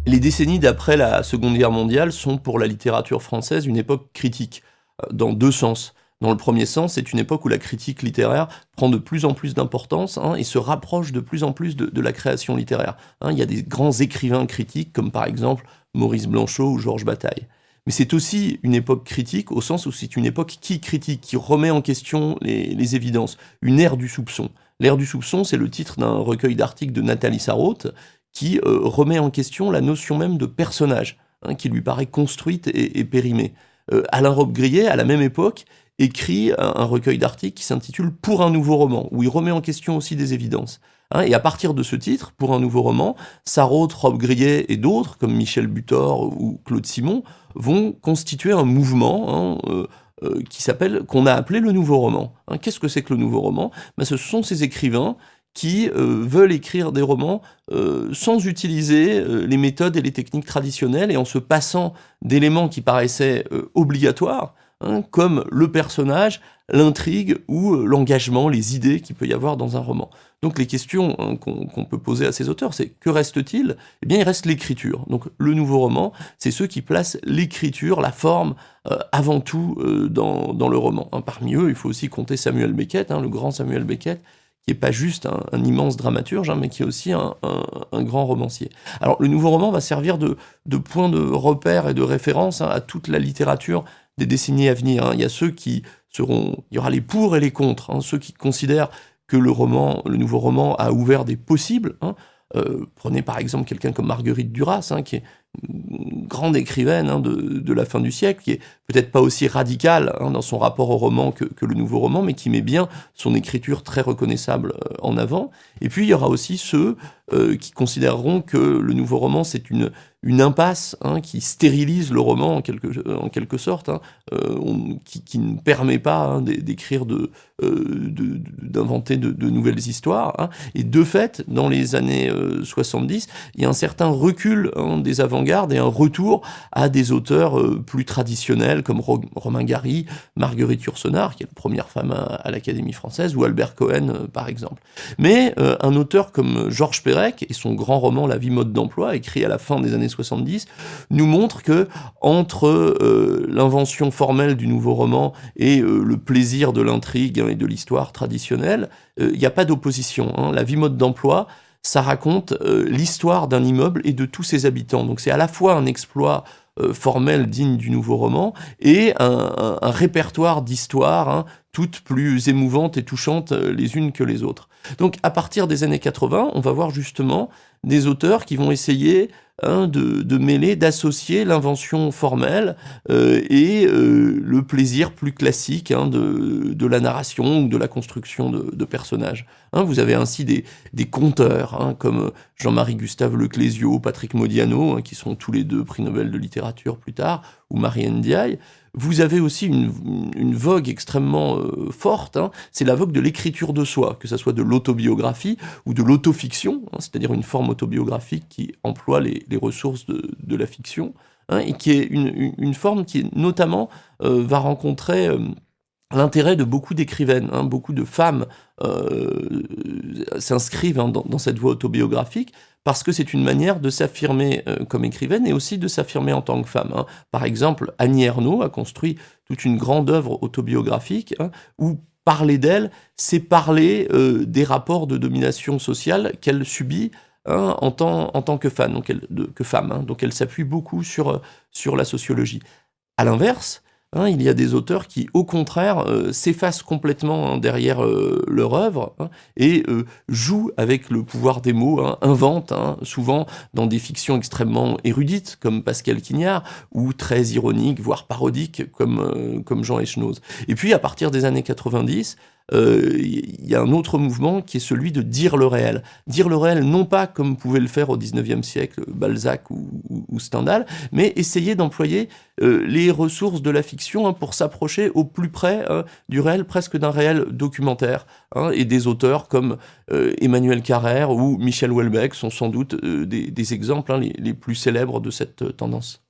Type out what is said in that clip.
Les décennies d'après la Seconde Guerre mondiale sont pour la littérature française une époque critique, dans 2 sens. Dans le premier sens, c'est une époque où la critique littéraire prend de plus en plus d'importance et se rapproche de plus en plus de la création littéraire. Il y a des grands écrivains critiques, comme par exemple Maurice Blanchot ou Georges Bataille. Mais c'est aussi une époque critique au sens où c'est une époque qui critique, qui remet en question les évidences, une ère du soupçon. L'ère du soupçon, c'est le titre d'un recueil d'articles de Nathalie Sarraute qui remet en question la notion même de personnage, qui lui paraît construite et périmée. Alain Robbe-Grillet, à la même époque, écrit un recueil d'articles qui s'intitule « Pour un nouveau roman », où il remet en question aussi des évidences. Et à partir de ce titre, Pour un nouveau roman, Sarraute, Robbe-Grillet et d'autres, comme Michel Butor ou Claude Simon, vont constituer un mouvement qu'on a appelé le nouveau roman. Qu'est-ce que c'est que le nouveau roman ? Ce sont ces écrivains qui veulent écrire des romans sans utiliser les méthodes et les techniques traditionnelles et en se passant d'éléments qui paraissaient obligatoires, comme le personnage, l'intrigue ou l'engagement, les idées qu'il peut y avoir dans un roman. Donc les questions qu'on peut poser à ces auteurs, c'est que reste-t-il ? Eh bien, il reste l'écriture. Donc le nouveau roman, c'est ceux qui placent l'écriture, la forme, avant tout dans le roman. Parmi eux, il faut aussi compter Samuel Beckett, le grand Samuel Beckett, qui n'est pas juste un immense dramaturge, mais qui est aussi un grand romancier. Alors le nouveau roman va servir de point de repère et de référence à toute la littérature des décennies à venir. Il y a ceux qui il y aura les pour et les contre, ceux qui considèrent que le nouveau roman a ouvert des possibles. Prenez par exemple quelqu'un comme Marguerite Duras, qui est une grande écrivaine de la fin du siècle, qui est peut-être pas aussi radicale dans son rapport au roman que le nouveau roman, mais qui met bien son écriture très reconnaissable en avant. Et puis il y aura aussi ceux qui considéreront que le nouveau roman c'est une impasse qui stérilise le roman en quelque sorte, qui ne permet pas d'écrire, d'inventer de nouvelles histoires. Et de fait, dans les années 70, il y a un certain recul des avant-gardes et un retour à des auteurs plus traditionnels comme Romain Gary, Marguerite Yourcenar, qui est la première femme à l'Académie française, ou Albert Cohen, par exemple. Mais un auteur comme Georges Perec et son grand roman La vie mode d'emploi, écrit à la fin des années 70, nous montre que entre l'invention formelle du nouveau roman et le plaisir de l'intrigue et de l'histoire traditionnelle, il n'y a pas d'opposition. La vie mode d'emploi, ça raconte l'histoire d'un immeuble et de tous ses habitants. Donc c'est à la fois un exploit formel digne du nouveau roman et un répertoire d'histoires toutes plus émouvantes et touchantes les unes que les autres. Donc à partir des années 80, on va voir justement des auteurs qui vont essayer de mêler, d'associer l'invention formelle et le plaisir plus classique de la narration ou de la construction de personnages. Vous avez ainsi des conteurs comme Jean-Marie Gustave Leclésio, Patrick Modiano, qui sont tous les deux prix Nobel de littérature plus tard, ou Marie Ndiaye. Vous avez aussi une vogue extrêmement forte, c'est la vogue de l'écriture de soi, que ce soit de l'autobiographie ou de l'autofiction, c'est-à-dire une forme autobiographique qui emploie les ressources de la fiction, et qui est une forme qui notamment va rencontrer l'intérêt de beaucoup d'écrivaines, beaucoup de femmes s'inscrivent dans cette voie autobiographique parce que c'est une manière de s'affirmer comme écrivaine et aussi de s'affirmer en tant que femme. Par exemple, Annie Ernaux a construit toute une grande œuvre autobiographique où parler d'elle, c'est parler des rapports de domination sociale qu'elle subit en tant que femme, donc elle s'appuie beaucoup sur la sociologie. À l'inverse, il y a des auteurs qui, au contraire, s'effacent complètement derrière leur œuvre et jouent avec le pouvoir des mots, inventent, souvent dans des fictions extrêmement érudites, comme Pascal Quignard, ou très ironiques, voire parodiques, comme Jean Echenoz. Et puis, à partir des années 90, il y a un autre mouvement qui est celui de dire le réel. Dire le réel, non pas comme pouvait le faire au XIXe siècle Balzac ou Stendhal, mais essayer d'employer les ressources de la fiction pour s'approcher au plus près du réel, presque d'un réel documentaire. Et des auteurs comme Emmanuel Carrère ou Michel Houellebecq sont sans doute des exemples les plus célèbres de cette tendance.